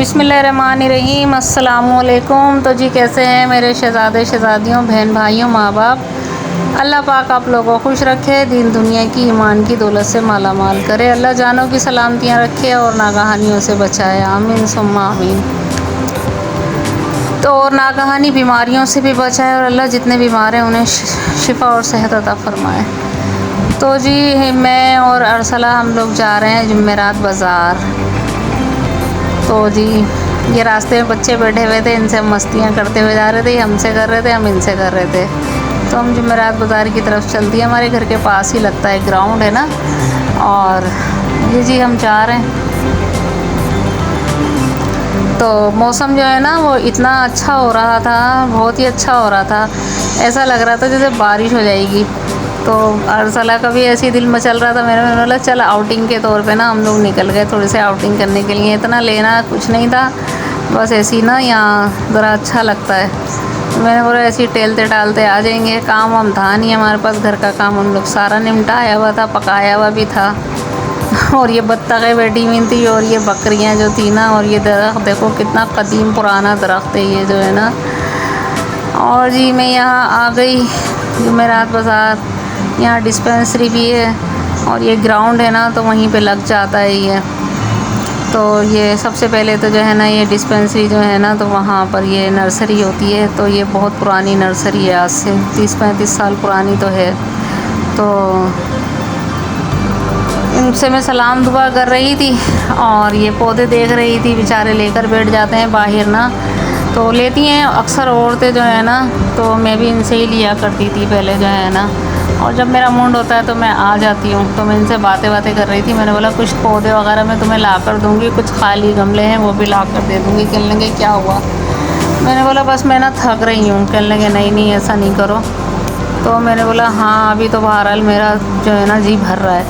बिस्मिल्लाहिर्रहमानिर्रहीम, अस्सलामुअलैकुम। तो जी कैसे हैं मेरे शहज़ादे शहज़ादियों, बहन भाइयों, माँ बाप। अल्लाह पाक आप लोगों को खुश रखे, दीन दुनिया की ईमान की दौलत से माला माल करे। अल्लाह जानों की सलामतियाँ रखे और नागहानियों से बचाए, आमीन सुम्मा आमीन। तो और नागहानी बीमारियों से भी बचाए और अल्लाह जितने बीमार हैं उन्हें शिफा और सेहत अता फ़रमाए। तो जी मैं और अरसला हम लोग जा रहे हैं जुमेरात बाज़ार। तो जी ये रास्ते में बच्चे बैठे हुए थे, इनसे हम मस्तियाँ करते हुए जा रहे थे, हमसे कर रहे थे, हम इनसे कर रहे थे। तो हम जुमेरात बाज़ार की तरफ चल दिए, हमारे घर के पास ही लगता है, ग्राउंड है ना। और ये जी हम जा रहे हैं। तो मौसम जो है ना वो इतना अच्छा हो रहा था, बहुत ही अच्छा हो रहा था, ऐसा लग रहा था जैसे बारिश हो जाएगी। तो अरसला का भी ऐसे ही दिल मचल रहा था, मैंने बोला चल आउटिंग के तौर पे ना हम लोग निकल गए थोड़े से आउटिंग करने के लिए। इतना लेना कुछ नहीं था, बस ऐसे ही ना यहाँ ज़रा अच्छा लगता है। मैंने बोला ऐसे ही टहलते टालते आ जाएंगे, काम वाम था नहीं हमारे पास, घर का काम हम लोग सारा निपटाया हुआ था, पकाया हुआ भी था। और ये बत्तखें बैठी हुई थी और ये बकरियाँ जो थी ना, और ये दरख्त देखो कितना कदीम पुराना दरख्त है ये जो है ना। और जी मैं यहाँ आ गई जुमेरात बाज़ार, यहाँ डिस्पेंसरी भी है और ये ग्राउंड है ना तो वहीं पे लग जाता है ये। तो ये सबसे पहले तो जो है ना ये डिस्पेंसरी जो है ना तो वहाँ पर ये नर्सरी होती है। तो ये बहुत पुरानी नर्सरी है, आज से 30-35 साल पुरानी तो है। तो इनसे मैं सलाम दुआ कर रही थी और ये पौधे देख रही थी, बेचारे लेकर बैठ जाते हैं बाहर ना, तो लेती हैं अक्सर औरतें जो है ना। तो मैं भी इनसे ही लिया करती थी पहले जो है ना, और जब मेरा मूड होता है तो मैं आ जाती हूँ। तो मैं इनसे बातें कर रही थी, मैंने बोला कुछ पौधे वगैरह मैं तुम्हें ला कर दूँगी, कुछ खाली गमले हैं वो भी ला कर दे दूँगी। कहने लगे क्या हुआ, मैंने बोला बस मैं ना थक रही हूँ। कहने लगे नहीं ऐसा नहीं करो। तो मैंने बोला हाँ अभी तो बहरहाल मेरा जो है ना जी भर रहा है।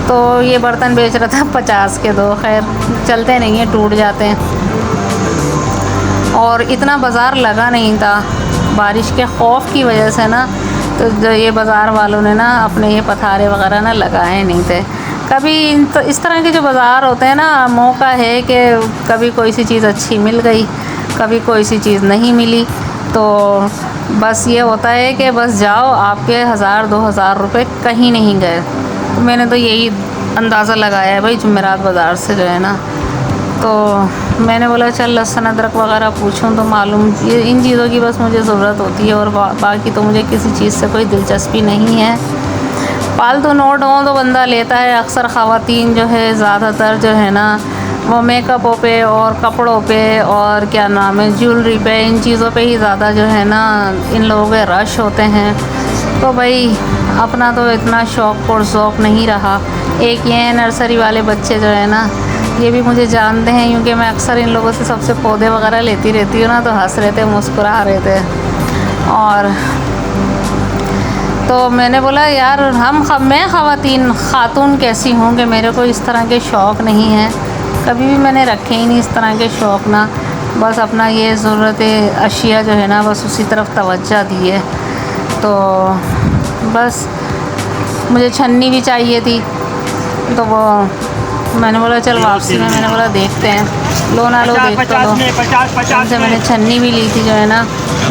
तो ये बर्तन बेच रहा था 50 के 2, खैर चलते नहीं हैं, टूट जाते हैं। और इतना बाज़ार लगा नहीं था, बारिश के खौफ की वजह से ना, तो जो ये बाज़ार वालों ने ना अपने ये पथारे वगैरह ना लगाए नहीं थे। कभी तो इस तरह के जो बाज़ार होते हैं ना, मौका है कि कभी कोई सी चीज़ अच्छी मिल गई, कभी कोई सी चीज़ नहीं मिली। तो बस ये होता है कि बस जाओ, आपके 1000-2000 रुपये कहीं नहीं गए। तो मैंने तो यही अंदाज़ा लगाया है भाई जुमेरात बाज़ार से जो है ना। तो मैंने बोला चल लहसुन अदरक वगैरह पूछूं, तो मालूम ये इन चीज़ों की बस मुझे ज़रूरत होती है और बाकी तो मुझे किसी चीज़ से कोई दिलचस्पी नहीं है। पालतू नोट हो तो बंदा लेता है, अक्सर ख़वातीन जो है ज़्यादातर जो है ना वो मेकअपों पे और कपड़ों पे और क्या नाम है ज्वेलरी पे, इन चीज़ों पे ही ज़्यादा जो है ना इन लोगों के रश होते हैं। तो भाई अपना तो इतना शौक़ और ज़ौक़ नहीं रहा। एक ये नर्सरी वाले बच्चे जो है ना ये भी मुझे जानते हैं, क्योंकि मैं अक्सर इन लोगों से सबसे पौधे वगैरह लेती रहती हूँ ना, तो हंस रहे थे, मुस्कुरा रहे थे। और तो मैंने बोला यार मैं खातून कैसी हूँ कि मेरे को इस तरह के शौक़ नहीं है, कभी भी मैंने रखे ही नहीं इस तरह के शौक़ ना। बस अपना ये ज़रूरत अशिया जो है ना बस उसी तरफ तवज्जो दी है। तो बस मुझे छन्नी भी चाहिए थी, तो वो मैंने बोला चल वापसी में मैंने बोला देखते हैं, लो ना लो देख तो लो। उनसे मैंने छन्नी भी ली थी जो है ना।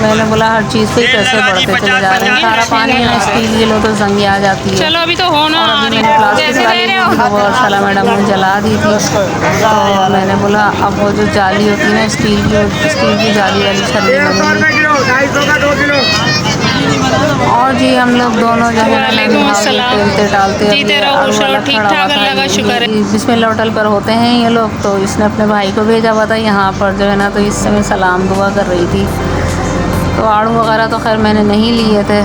मैंने बोला हर चीज़ पे पैसे बढ़ते चले जा रहे हैं, सारा पानी है ना स्टील की लो तो जंगी आ जाती है। चलो अभी तो हो ना, और अभी मैंने प्लास्टिक वाली वो अरसला मैडम ने जला दी थी। तो मैंने बोला अब वो जो जाली होती है ना स्टील की जाली वाली छन्नी लगेगी। और जी हम लोग दोनों जो है टहलते टालते ठीक ठाक अल्लाह का शुक्र है। बिस्मिल्लाह होटल पर होते हैं ये लोग, तो इसने अपने भाई को भेजा हुआ था यहाँ पर जो है ना, तो इससे मैं सलाम दुआ कर रही थी। तो आड़ू वगैरह तो खैर मैंने नहीं लिए थे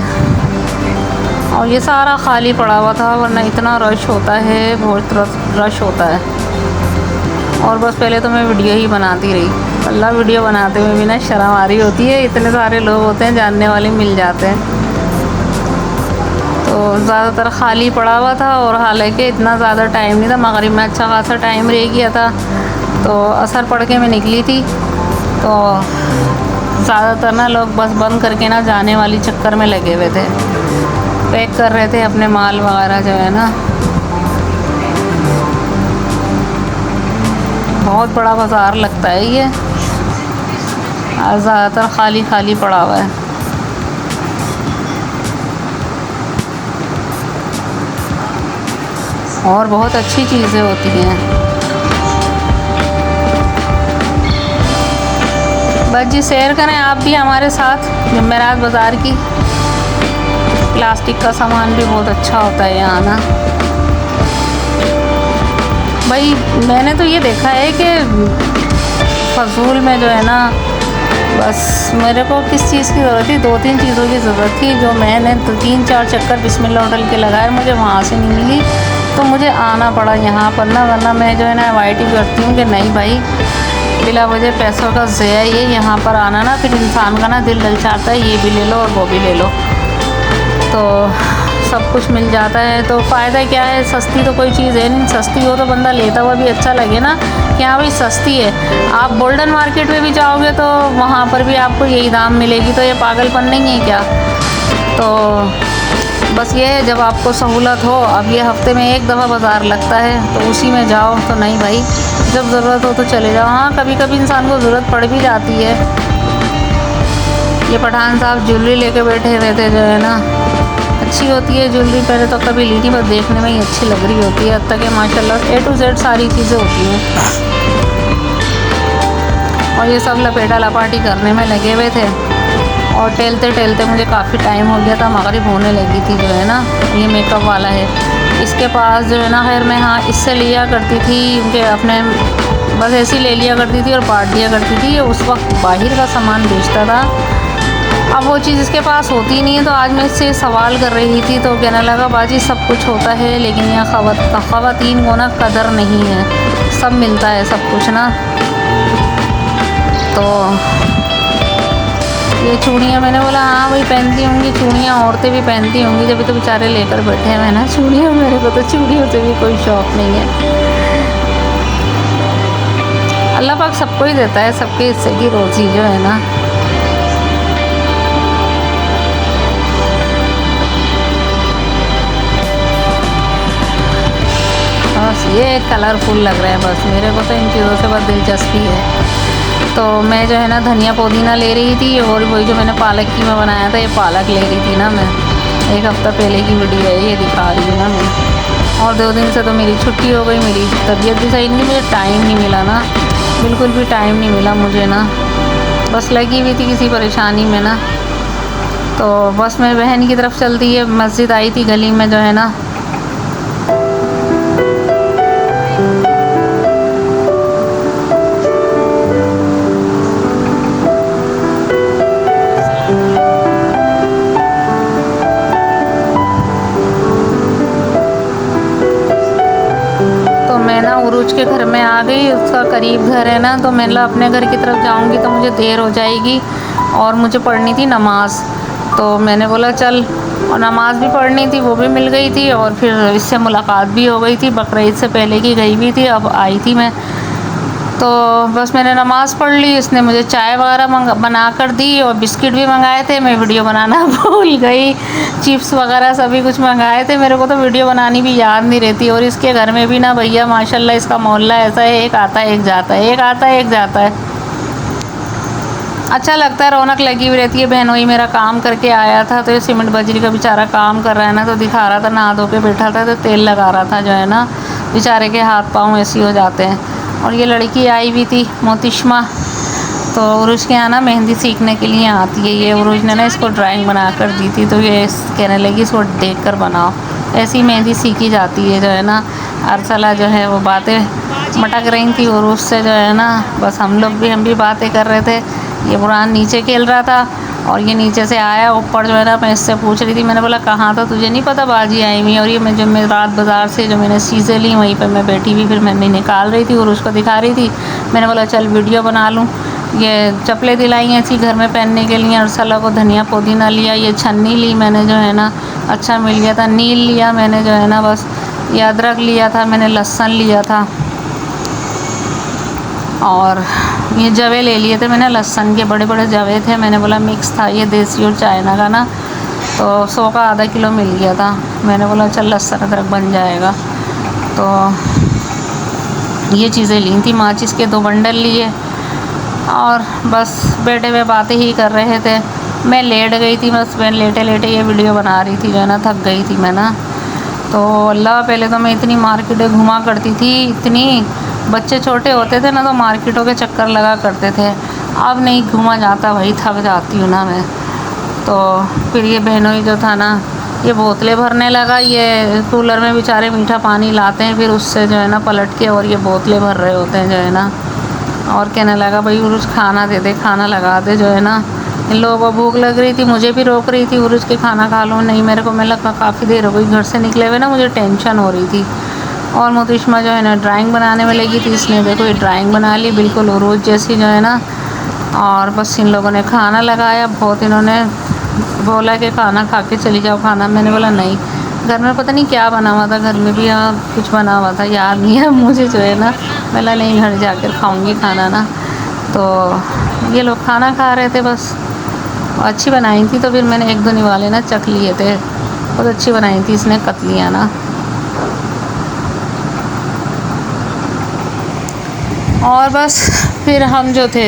और ये सारा खाली पड़ा हुआ था, वरना इतना रश होता है, बहुत रश होता है। और बस पहले तो मैं वीडियो ही बनाती रही, अल्लाह वीडियो बनाते हुए भी ना शर्म आ रही होती है, इतने सारे लोग होते हैं, जानने वाले मिल जाते हैं। तो ज़्यादातर खाली पड़ा हुआ था और हालांकि इतना ज़्यादा टाइम नहीं था, मगरिब में अच्छा खासा टाइम रह गया था। तो असर पढ़ के मैं निकली थी, तो ज़्यादातर ना लोग बस बंद करके ना जाने वाली चक्कर में लगे हुए थे, पैक कर रहे थे अपने माल वगैरह जो है ना। बहुत बड़ा बाज़ार लगता है ये, और ज़्यादातर खाली खाली पड़ा हुआ है। और बहुत अच्छी चीज़ें होती हैं। बस जी शेयर करें आप भी हमारे साथ जुमेरात बाज़ार की। प्लास्टिक का सामान भी बहुत अच्छा होता है यहाँ ना। भाई मैंने तो ये देखा है कि फजूल में जो है ना, बस मेरे को किस चीज़ की ज़रूरत थी, 2-3 चीज़ों की ज़रूरत थी, जो मैंने तो 3-4 चक्कर बिस्मिल्लाह होटल के लगाए, मुझे वहाँ से नहीं मिली तो मुझे आना पड़ा यहाँ पर ना। वरना मैं जो है ना अवॉइड ही करती हूँ कि नहीं भाई बिला वजह पैसों का ज़या ये यहाँ पर आना ना, फिर इंसान का ना दिल ललचाता है ये भी ले लो और वो भी ले लो, तो सब कुछ मिल जाता है तो फ़ायदा क्या है। सस्ती तो कोई चीज़ है नहीं, सस्ती हो तो बंदा लेता हुआ भी अच्छा लगे ना कि हाँ भाई सस्ती है। आप गोल्डन मार्केट में भी जाओगे तो वहाँ पर भी आपको यही दाम मिलेगी, तो ये पागलपन नहीं है क्या। तो बस ये है जब आपको सहूलत हो, अब ये हफ्ते में एक दफ़ा बाज़ार लगता है तो उसी में जाओ, तो नहीं भाई जब ज़रूरत हो तो चले जाओ। हाँ कभी कभी इंसान को ज़रूरत पड़ भी जाती है। ये पठान साहब ज्वेलरी लेके बैठे हुए थे जो है ना, अच्छी होती है ज्वेलरी, पहले तो कभी ली नहीं पर देखने में ही अच्छी लग रही होती है। अब तक के माशाल्लाह A to Z सारी चीज़ें होती हैं। और ये सब लपेटा लपाटी करने में लगे हुए थे और टहलते टहलते मुझे काफ़ी टाइम हो गया था, मगरिब होने लगी थी जो है ना। ये मेकअप वाला है, इसके पास जो है ना, खैर मैं हाँ इससे लिया करती थी क्योंकि अपने बस ऐसी ले लिया करती थी और बांट दिया करती थी। ये उस वक्त बाहर का सामान बेचता था, अब वो चीज़ इसके पास होती नहीं है। तो आज मैं इससे सवाल कर रही थी तो कहने लगा बाजी सब कुछ होता है लेकिन यहाँ ख़वातीन को ना कदर नहीं है, सब मिलता है सब कुछ ना। तो ये चूड़ियाँ मैंने बोला हाँ भाई पहनती होंगी चूड़ियाँ, औरतें भी पहनती होंगी, जब तो बेचारे लेकर बैठे हैं ना चूड़ियाँ। मेरे को तो चूड़ियों से भी कोई शौक़ नहीं है। अल्लाह पाक सबको ही देता है, सबके हिस्से की रोज़ी जो है ना। बस ये कलरफुल लग रहा है, बस मेरे को तो इन चीज़ों से बहुत दिलचस्पी है। तो मैं जो है ना धनिया पुदीना ले रही थी, और वही जो मैंने पालक की में बनाया था, ये पालक ले रही थी ना मैं। एक हफ़्ता पहले की वीडियो है ये, दिखा रही हूँ ना मैं। और 2 दिन से तो मेरी छुट्टी हो गई, मेरी तबीयत भी सही नहीं, मुझे टाइम नहीं मिला ना, बिल्कुल भी टाइम नहीं मिला मुझे ना। बस लगी हुई थी किसी परेशानी में ना। तो बस मैं बहन की तरफ चलती है, मस्जिद आई थी गली में जो है ना। उरूज के घर में आ गई, उसका करीब घर है ना, तो मैं अपने घर की तरफ जाऊंगी तो मुझे देर हो जाएगी और मुझे पढ़नी थी नमाज़। तो मैंने बोला चल, और नमाज़ भी पढ़नी थी, वो भी मिल गई थी, और फिर इससे मुलाकात भी हो गई थी, बकरीद से पहले की गई हुई थी, अब आई थी मैं। तो बस मैंने नमाज़ पढ़ ली, इसने मुझे चाय वगैरह बना कर दी और बिस्किट भी मंगाए थे। मैं वीडियो बनाना भूल गई, चिप्स वगैरह सभी कुछ मंगाए थे, मेरे को तो वीडियो बनानी भी याद नहीं रहती। और इसके घर में भी ना भैया माशाल्लाह इसका मोहल्ला ऐसा है, एक आता है एक जाता है, एक आता है एक जाता है। अच्छा लगता है, रौनक लगी हुई रहती है। बहनोई मेरा काम करके आया था, तो ये सीमेंट बजरी का बेचारा काम कर रहा है ना, तो दिखा रहा था, नहा धो के बैठा था तो तेल लगा रहा था जो है ना, बेचारे के हाथ पाँव ऐसे हो जाते हैं। और ये लड़की आई हुई थी मोतिशमा, तो उरुज के यहाँ ना मेहंदी सीखने के लिए आती है ये। उरुज ने ना इसको ड्राइंग बना कर दी थी, तो ये कहने लगी इसको देख कर बनाओ। ऐसी मेहंदी सीखी जाती है जो है ना। अरसला जो है वो बातें मटक रही थी उरुज से जो है ना, बस हम भी बातें कर रहे थे। ये बुरान नीचे खेल रहा था और ये नीचे से आया ऊपर जो है ना, मैं इससे पूछ रही थी, मैंने बोला कहाँ था, तुझे नहीं पता बाजी आई हुई। और ये मैं रात बाज़ार से जो मैंने चीज़ें ली वहीं पर मैं बैठी हुई, फिर मैं निकाल रही थी और उसको दिखा रही थी। मैंने बोला चल वीडियो बना लूँ। ये चप्पलें दिलाई हैं ऐसी घर में पहनने के लिए, अरसला को धनिया पुदीना लिया, ये छन्नी ली मैंने जो है ना, अच्छा मिल गया था। नील लिया मैंने जो है ना, बस ये अदरक लिया था मैंने, लहसुन लिया था, और ये जवे ले लिए थे मैंने, लहसुन के बड़े बड़े जवे थे। मैंने बोला मिक्स था ये, देसी और चाइना का ना, तो 100 का आधा किलो मिल गया था। मैंने बोला चल लहसुन अदरक बन जाएगा। तो ये चीज़ें ली थी, माचिस के 2 बंडल लिए और बस बैठे हुए बातें ही कर रहे थे। मैं लेट गई थी, बस मैं लेटे लेटे ये वीडियो बना रही थी, जो है ना थक गई थी मैं ना। तो अल्लाह, पहले तो मैं इतनी मार्केटें घुमा करती थी, इतनी, बच्चे छोटे होते थे ना तो मार्केटों के चक्कर लगा करते थे, अब नहीं घूमा जाता, वही थक जाती हूँ ना मैं। तो फिर ये बहनोई जो था ना, ये बोतलें भरने लगा, ये कूलर में बेचारे मीठा पानी लाते हैं, फिर उससे जो है ना पलट के और ये बोतलें भर रहे होते हैं जो है ना। और कहने लगा भाई उरुज खाना दे दे, खाना लगा दे, जो है ना। इन लोगों को भूख लग रही थी, मुझे भी रोक रही थी उरुज के खाना खा लूँ, नहीं मेरे को, मैं लगा काफ़ी देर हो गई घर से निकले हुए ना, मुझे टेंशन हो रही थी। और मोतिश्मा जो है ना ड्राइंग बनाने में लगी थी, इसने देखो ये ड्राइंग बना ली बिल्कुल उरुज जैसी जो है ना। और बस इन लोगों ने खाना लगाया, बहुत इन्होंने बोला कि खाना खा के चली जाओ खाना, मैंने बोला नहीं, घर में पता नहीं क्या बना हुआ था, घर में भी कुछ बना हुआ था, याद नहीं है मुझे जो है ना। बोला नहीं, घर जाकर खाऊंगी खाना ना। तो ये लोग खाना खा रहे थे, बस अच्छी बनाई थी, तो फिर मैंने 1-2 निवाले ना चख लिए थे, बहुत अच्छी बनाई थी इसने कतलियाँ ना। और बस फिर हम जो थे,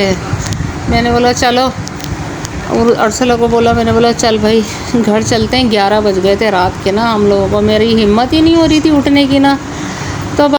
मैंने बोला चलो, और अर्सला को बोला, मैंने बोला चल भाई घर चलते हैं, 11 बज गए थे रात के ना हम लोगों को, मेरी हिम्मत ही नहीं हो रही थी उठने की ना। तो